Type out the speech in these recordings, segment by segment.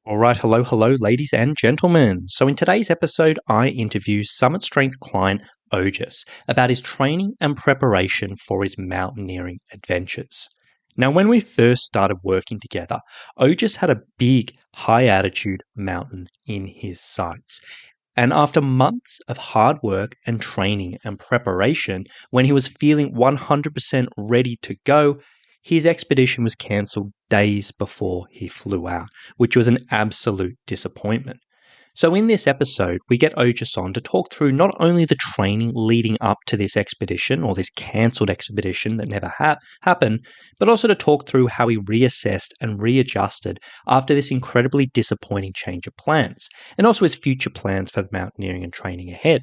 All right, hello, ladies and gentlemen. So in today's episode, I interview Summit Strength client Ojas about his training and preparation for his mountaineering adventures. Now, when we first started working together, Ojas had a big, high-altitude mountain in his sights. And after months of hard work and training and preparation, when he was feeling 100% ready to go, his expedition was cancelled days before he flew out, which was an absolute disappointment. So in this episode, we get Ojas on to talk through not only the training leading up to this expedition or this cancelled expedition that never happened, but also to talk through how he reassessed and readjusted after this incredibly disappointing change of plans, and also his future plans for mountaineering and training ahead.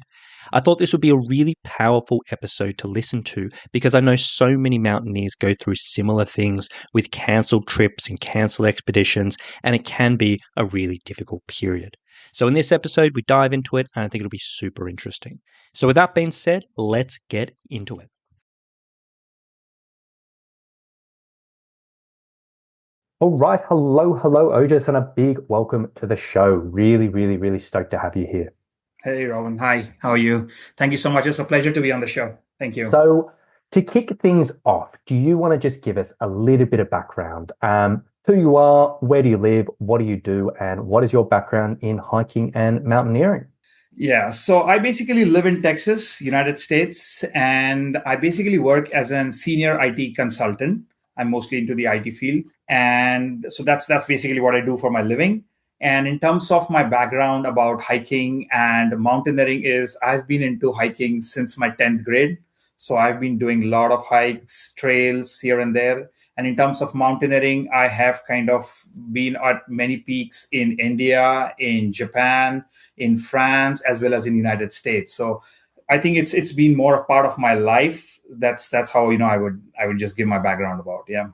I thought this would be a really powerful episode to listen to because I know so many mountaineers go through similar things with cancelled trips and cancelled expeditions, and it can be a really difficult period. So in this episode, we dive into it, and I think it'll be super interesting. So with that being said, let's get into it. All right. Hello, Ojas, and a big welcome to the show. Really stoked to have you here. Hey, Robin. Hi. How are you? Thank you so much. It's a pleasure to be on the show. Thank you. So to kick things off, do you want to just give us a little bit of background? Who you are, where do you live, what do you do, and what is your background in hiking and mountaineering? Yeah, so I basically live in Texas, United States, and I basically work as a senior IT consultant. I'm mostly into the IT field. And so that's basically what I do for my living. And in terms of my background about hiking and mountaineering is I've been into hiking since my 10th grade. So I've been doing a lot of hikes, trails here and there. And in terms of mountaineering, I have kind of been at many peaks in India, in Japan, in France, as well as in the United States. So I think it's been more of part of my life. That's how I would just give my background about. Yeah.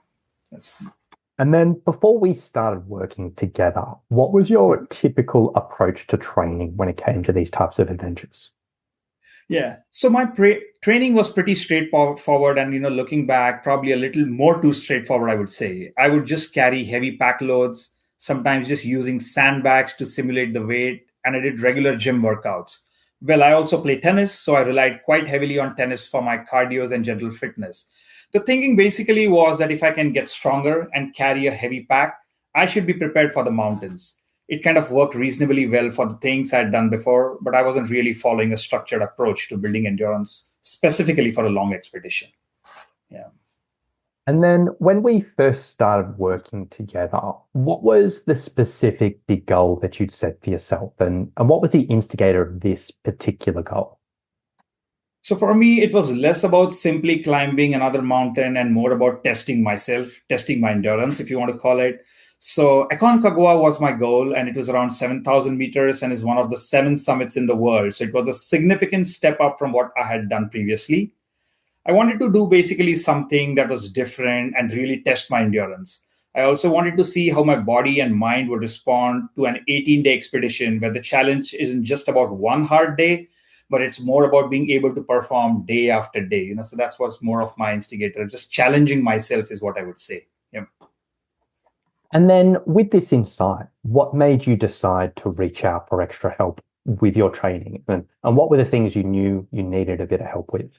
And then before we started working together, what was your typical approach to training when it came to these types of adventures? Yeah. So my training was pretty straightforward, and looking back, probably a little more too straightforward, I would say. I would just carry heavy pack loads, sometimes just using sandbags to simulate the weight, and I did regular gym workouts. Well, I also play tennis, so I relied quite heavily on tennis for my cardio and general fitness. The thinking basically was that if I can get stronger and carry a heavy pack, I should be prepared for the mountains. It kind of worked reasonably well for the things I'd done before, but I wasn't really following a structured approach to building endurance, specifically for a long expedition. Yeah. And then when we first started working together, what was the specific big goal that you'd set for yourself? And what was the instigator of this particular goal? So for me, it was less about simply climbing another mountain and more about testing myself, testing my endurance, if you want to call it. So Aconcagua was my goal, and it was around 7,000 meters and is one of the 7 summits in the world. So it was a significant step up from what I had done previously. I wanted to do basically something that was different and really test my endurance. I also wanted to see how my body and mind would respond to an 18-day expedition where the challenge isn't just about one hard day, but it's more about being able to perform day after day. So that's what's more of my instigator. Just challenging myself is what I would say. Yeah. And then with this insight, what made you decide to reach out for extra help with your training? And what were the things you knew you needed a bit of help with?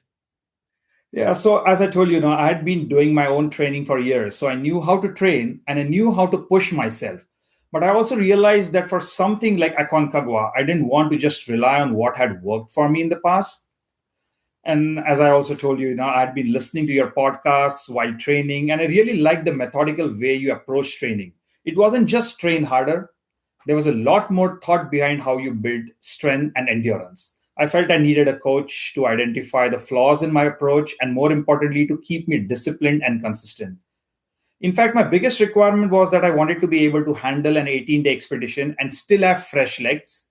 Yeah, so as I told you, I had been doing my own training for years. So I knew how to train and I knew how to push myself. But I also realized that for something like Aconcagua, I didn't want to just rely on what had worked for me in the past. And as I also told you, I'd been listening to your podcasts while training, and I really liked the methodical way you approach training. It wasn't just train harder. There was a lot more thought behind how you build strength and endurance. I felt I needed a coach to identify the flaws in my approach and, more importantly, to keep me disciplined and consistent. In fact, my biggest requirement was that I wanted to be able to handle an 18-day expedition and still have fresh legs.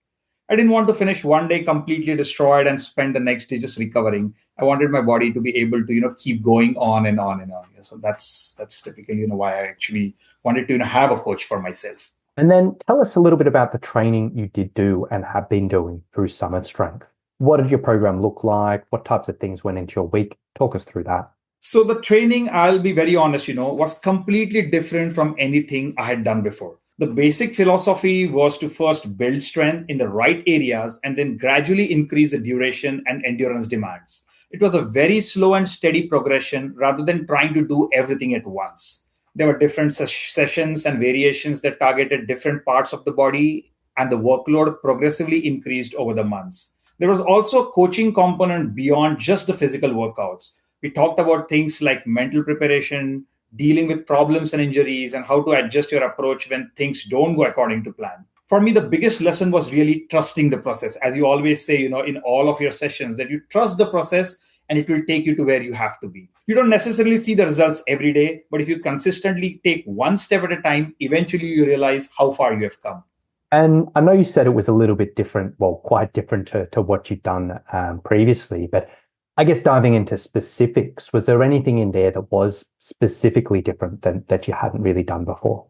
I didn't want to finish one day completely destroyed and spend the next day just recovering. I wanted my body to be able to, keep going on and on and on. So that's typically, why I actually wanted to have a coach for myself. And then tell us a little bit about the training you did do and have been doing through Summit Strength. What did your program look like? What types of things went into your week? Talk us through that. So the training, I'll be very honest, was completely different from anything I had done before. The basic philosophy was to first build strength in the right areas and then gradually increase the duration and endurance demands. It was a very slow and steady progression rather than trying to do everything at once. There were different sessions and variations that targeted different parts of the body, and the workload progressively increased over the months. There was also a coaching component beyond just the physical workouts. We talked about things like mental preparation, dealing with problems and injuries, and how to adjust your approach when things don't go according to plan. For me, the biggest lesson was really trusting the process. As you always say, in all of your sessions, that you trust the process and it will take you to where you have to be. You don't necessarily see the results every day, but if you consistently take one step at a time, eventually you realize how far you have come. And I know you said it was a little bit different, well, quite different to what you'd done previously, but I guess diving into specifics, was there anything in there that was specifically different than that you hadn't really done before?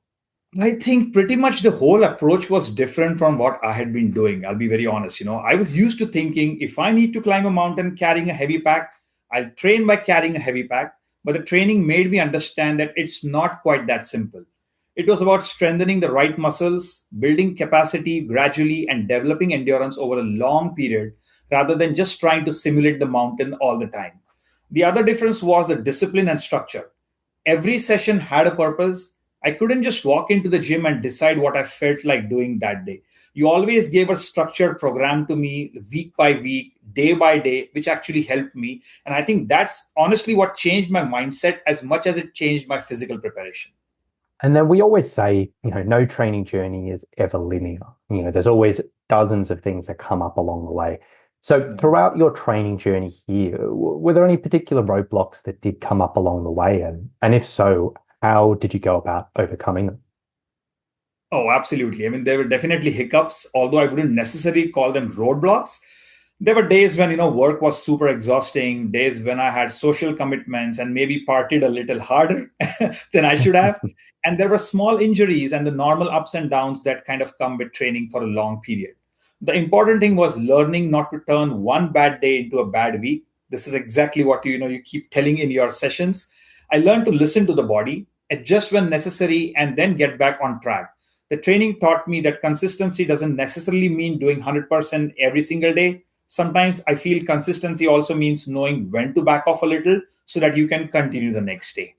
I think pretty much the whole approach was different from what I had been doing. I'll be very honest. I was used to thinking if I need to climb a mountain carrying a heavy pack, I'll train by carrying a heavy pack. But the training made me understand that it's not quite that simple. It was about strengthening the right muscles, building capacity gradually, and developing endurance over a long period rather than just trying to simulate the mountain all the time. The other difference was the discipline and structure. Every session had a purpose. I couldn't just walk into the gym and decide what I felt like doing that day. You always gave a structured program to me week by week, day by day, which actually helped me. And I think that's honestly what changed my mindset as much as it changed my physical preparation. And then we always say, no training journey is ever linear. There's always dozens of things that come up along the way. So Yeah. throughout your training journey here, were there any particular roadblocks that did come up along the way? And if so, how did you go about overcoming them? Oh, absolutely. I mean, there were definitely hiccups, although I wouldn't necessarily call them roadblocks. There were days when, work was super exhausting, days when I had social commitments and maybe partied a little harder than I should have. And there were small injuries and the normal ups and downs that kind of come with training for a long period. The important thing was learning not to turn one bad day into a bad week. This is exactly what you keep telling in your sessions. I learned to listen to the body, adjust when necessary, and then get back on track. The training taught me that consistency doesn't necessarily mean doing 100% every single day. Sometimes I feel consistency also means knowing when to back off a little so that you can continue the next day.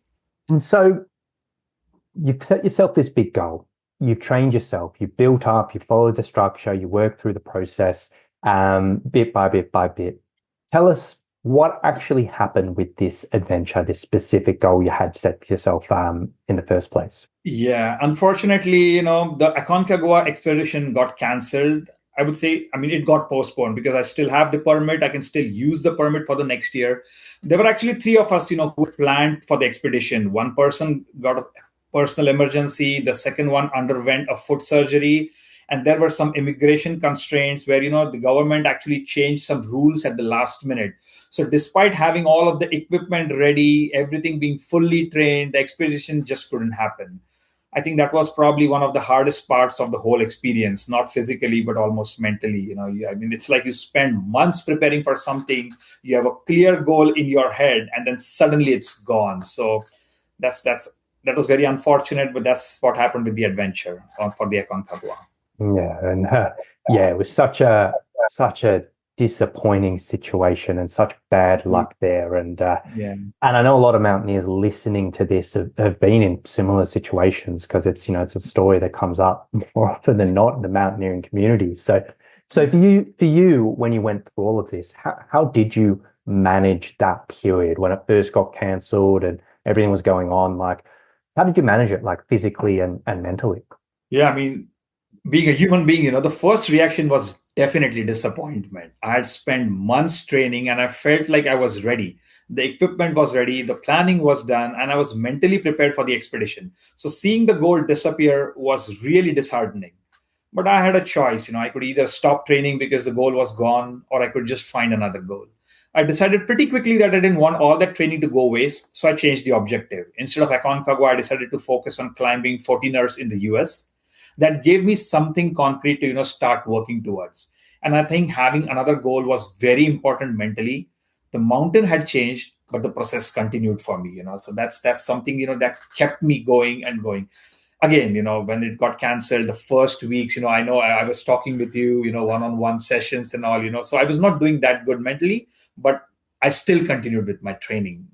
And so you've set yourself this big goal. You've trained yourself, you built up, you followed the structure, you worked through the process bit by bit by bit. Tell us what actually happened with this adventure, this specific goal you had set for yourself in the first place. Yeah, unfortunately, the Aconcagua expedition got canceled. I would say, I mean, it got postponed because I still have the permit. I can still use the permit for the next year. There were actually three of us, who planned for the expedition. One person got a personal emergency. The second one underwent a foot surgery. And there were some immigration constraints where, the government actually changed some rules at the last minute. So despite having all of the equipment ready, everything being fully trained, the expedition just couldn't happen. I think that was probably one of the hardest parts of the whole experience, not physically, but almost mentally. I mean, it's like you spend months preparing for something, you have a clear goal in your head, and then suddenly it's gone. So that was very unfortunate, but that's what happened with the adventure for the Aconcagua. Yeah, and yeah, it was such a disappointing situation and such bad luck there. Yeah. And I know a lot of mountaineers listening to this have been in similar situations because it's a story that comes up more often than not in the mountaineering community. So for you, when you went through all of this, how did you manage that period when it first got cancelled and everything was going on? Like, how did you manage it, like physically and mentally? Yeah, I mean, being a human being, the first reaction was definitely disappointment. I had spent months training and I felt like I was ready. The equipment was ready, the planning was done, and I was mentally prepared for the expedition. So seeing the goal disappear was really disheartening. But I had a choice. I could either stop training because the goal was gone, or I could just find another goal. I decided pretty quickly that I didn't want all that training to go waste, so I changed the objective. Instead of Aconcagua, I decided to focus on climbing 14ers in the US. That gave me something concrete to start working towards. And I think having another goal was very important mentally. The mountain had changed, but the process continued for me. So that's something that kept me going and going. again, when it got canceled, the first weeks, I know I was talking with you, one-on-one sessions and all, so I was not doing that good mentally, but I still continued with my training.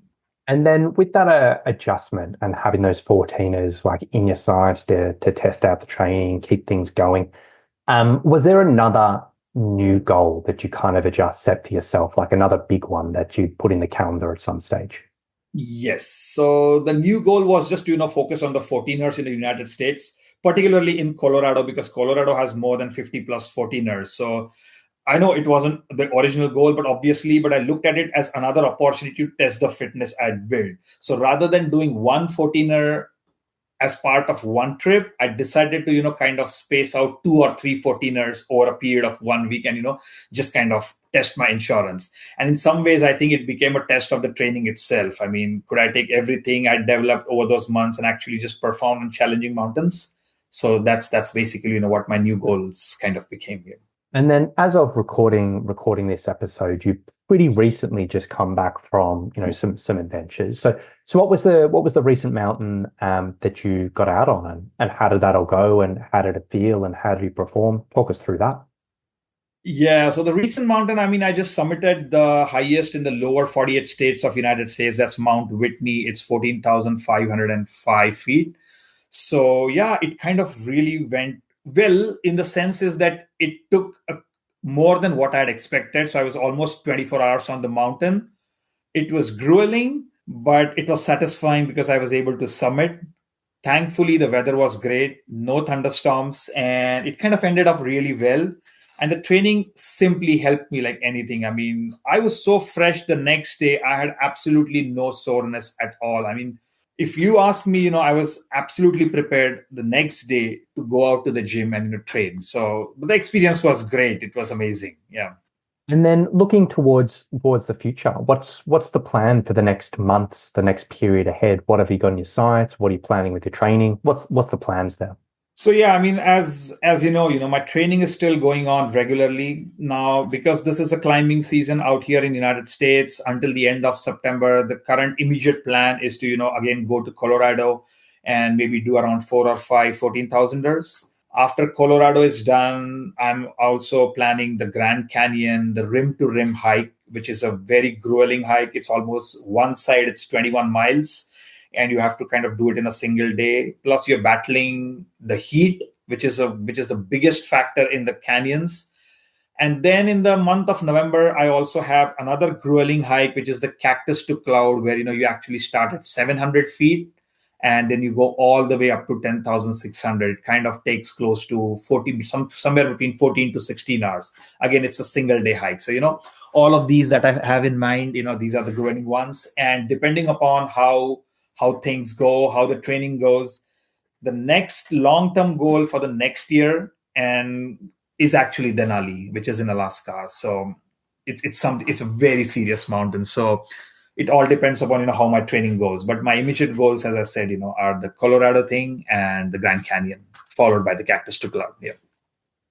And then with that adjustment and having those 14ers like in your sights to test out the training, keep things going, was there another new goal that you kind of just set for yourself, like another big one that you put in the calendar at some stage? Yes. So the new goal was just to, focus on the 14ers in the United States, particularly in Colorado, because Colorado has more than 50 plus 14ers. So I know it wasn't the original goal, but I looked at it as another opportunity to test the fitness I'd built. So rather than doing one 14er as part of one trip, I decided to, kind of space out 2 or 3 14ers over a period of 1 week and, just kind of test my insurance. And in some ways, I think it became a test of the training itself. I mean, could I take everything I developed over those months and actually just perform on challenging mountains? So that's basically, what my new goals kind of became here. And then as of recording this episode, you pretty recently just come back from, some adventures. So what was the recent mountain that you got out on, and how did that all go, and how did it feel, and how did you perform? Talk us through that. Yeah, so the recent mountain, I mean, I just summited the highest in the lower 48 states of United States. That's Mount Whitney. It's 14,505 feet. So yeah, it kind of really went well in the sense is that it took more than what I had expected. So I was almost 24 hours on the mountain. It was grueling, but it was satisfying because I was able to summit. Thankfully, the weather was great, no thunderstorms, and it kind of ended up really well. And the training simply helped me like anything. I mean, I was so fresh the next day. I had absolutely no soreness at all. I mean, if you ask me, I was absolutely prepared the next day to go out to the gym and train. So but the experience was great. It was amazing. Yeah. And then looking towards the future, what's the plan for the next months, the next period ahead? What have you got in your sights? What are you planning with your training? What's the plans there? So yeah, I mean, as my training is still going on regularly now because this is a climbing season out here in the United States until the end of September. The current immediate plan is to again go to Colorado and maybe do around 4 or 5 14,000ers. After Colorado is done, I'm also planning the Grand Canyon, the rim to rim hike, which is a very grueling hike. It's almost one side, it's 21 miles and you have to kind of do it in a single day. Plus, you're battling the heat, which is the biggest factor in the canyons. And then in the month of November, I also have another grueling hike, which is the Cactus to Cloud, where you actually start at 700 feet and then you go all the way up to 10,600. It kind of takes close to 40, somewhere between 14 to 16 hours. Again, it's a single day hike. So, all of these that I have in mind, these are the grueling ones. And depending upon how things go, how the training goes, the next long-term goal for the next year and is actually Denali, which is in Alaska. So it's a very serious mountain. So it all depends upon how my training goes. But my immediate goals, as I said, are the Colorado thing and the Grand Canyon, followed by the Cactus to Cloud. Yeah.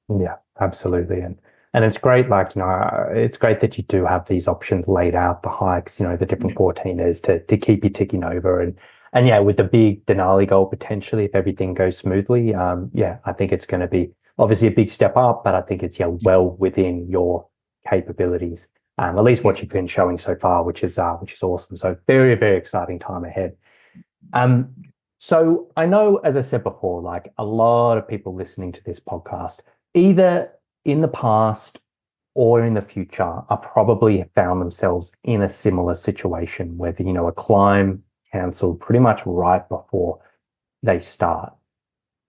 Yeah, absolutely. And it's great, like, it's great that you do have these options laid out, the hikes, the different 14ers to keep you ticking over. And yeah, with the big Denali goal, potentially, if everything goes smoothly, yeah, I think it's going to be obviously a big step up, but I think it's, well within your capabilities. At least what you've been showing so far, which is awesome. So very, very exciting time ahead. So I know, as I said before, like a lot of people listening to this podcast, either in the past or in the future, are probably have found themselves in a similar situation, whether, a climb cancelled pretty much right before they start.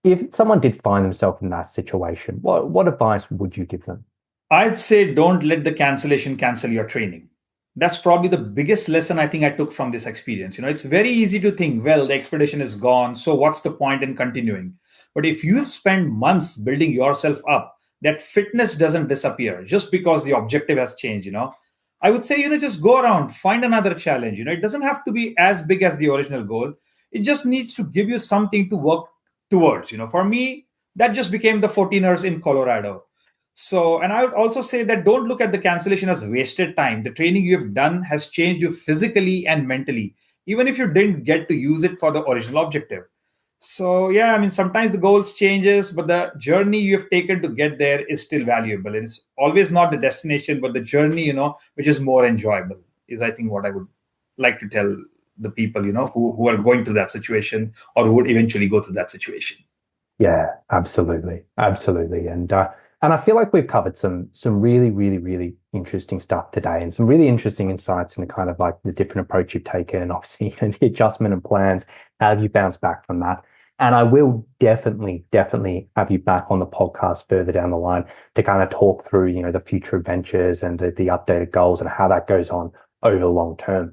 If someone did find themselves in that situation, what advice would you give them? I'd say don't let the cancellation cancel your training. That's probably the biggest lesson I think I took from this experience. It's very easy to think, well, the expedition is gone, so what's the point in continuing? But if you spend months building yourself up, that fitness doesn't disappear just because the objective has changed. I would say, just go around, find another challenge. It doesn't have to be as big as the original goal. It just needs to give you something to work towards. For me, that just became the 14ers in Colorado. So, and I would also say that don't look at the cancellation as wasted time. The training you have done has changed you physically and mentally, even if you didn't get to use it for the original objective. So yeah, I mean, sometimes the goals changes, but the journey you have taken to get there is still valuable. And it's always not the destination, but the journey, which is more enjoyable, is I think what I would like to tell the people, who are going through that situation or who would eventually go through that situation. Yeah, absolutely, absolutely, and I feel like we've covered some really, really, really interesting stuff today, and some really interesting insights into kind of like the different approach you've taken, obviously, the adjustment and plans. How have you bounced back from that? And I will definitely, definitely have you back on the podcast further down the line to kind of talk through, the future adventures and the updated goals and how that goes on over the long term.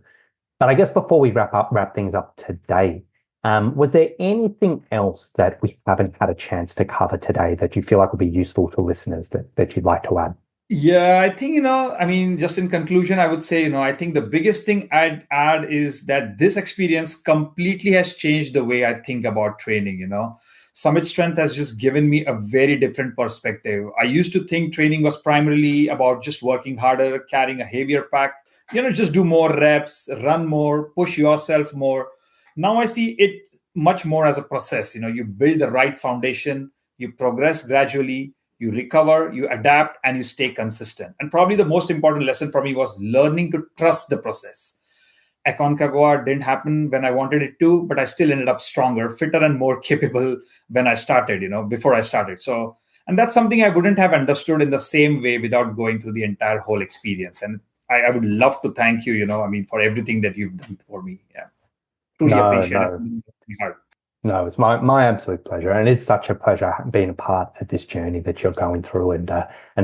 But I guess before we wrap things up today, was there anything else that we haven't had a chance to cover today that you feel like would be useful to listeners that you'd like to add? Yeah, I think, I mean, just in conclusion, I would say, I think the biggest thing I'd add is that this experience completely has changed the way I think about training. Summit Strength has just given me a very different perspective. I used to think training was primarily about just working harder, carrying a heavier pack, just do more reps, run more, push yourself more. Now I see it much more as a process. You build the right foundation, you progress gradually, you recover, you adapt, and you stay consistent. And probably the most important lesson for me was learning to trust the process. Aconcagua didn't happen when I wanted it to, but I still ended up stronger, fitter, and more capable when I started, before I started. So, and that's something I wouldn't have understood in the same way without going through the entire whole experience. And I would love to thank you, I mean, for everything that you've done for me. Yeah, truly No, appreciate it. no, It's hard. no, it's my absolute pleasure, and it's such a pleasure being a part of this journey that you're going through and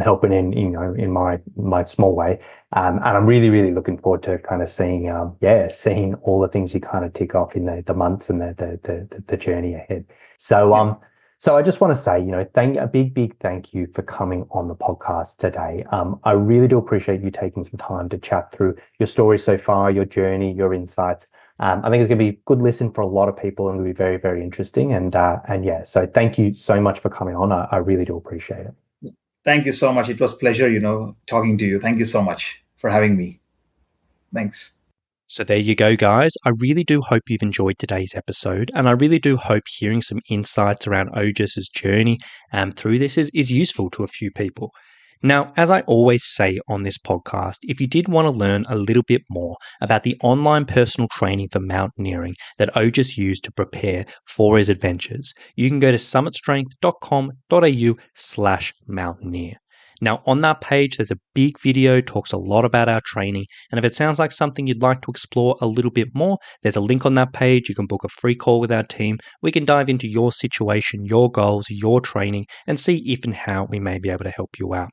helping in my small way. And I'm really really looking forward to kind of seeing all the things you kind of tick off in the months and the journey ahead. So Yeah. so I just want to say, thank a big thank you for coming on the podcast today. I really do appreciate you taking some time to chat through your story so far, your journey, your insights. I think it's going to be a good listen for a lot of people and will be very, very interesting. And yeah, so thank you so much for coming on. I really do appreciate it. Thank you so much. It was pleasure, talking to you. Thank you so much for having me. Thanks. So there you go, guys. I really do hope you've enjoyed today's episode, and I really do hope hearing some insights around Ojas's journey through this is useful to a few people. Now, as I always say on this podcast, if you did want to learn a little bit more about the online personal training for mountaineering that Ojas used to prepare for his adventures, you can go to summitstrength.com.au/mountaineer. Now, on that page, there's a big video, talks a lot about our training. And if it sounds like something you'd like to explore a little bit more, there's a link on that page. You can book a free call with our team. We can dive into your situation, your goals, your training, and see if and how we may be able to help you out.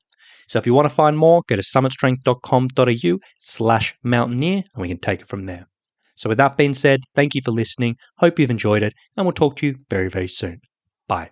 So if you want to find more, go to summitstrength.com.au/mountaineer, and we can take it from there. So with that being said, thank you for listening. Hope you've enjoyed it, and we'll talk to you very, very soon. Bye.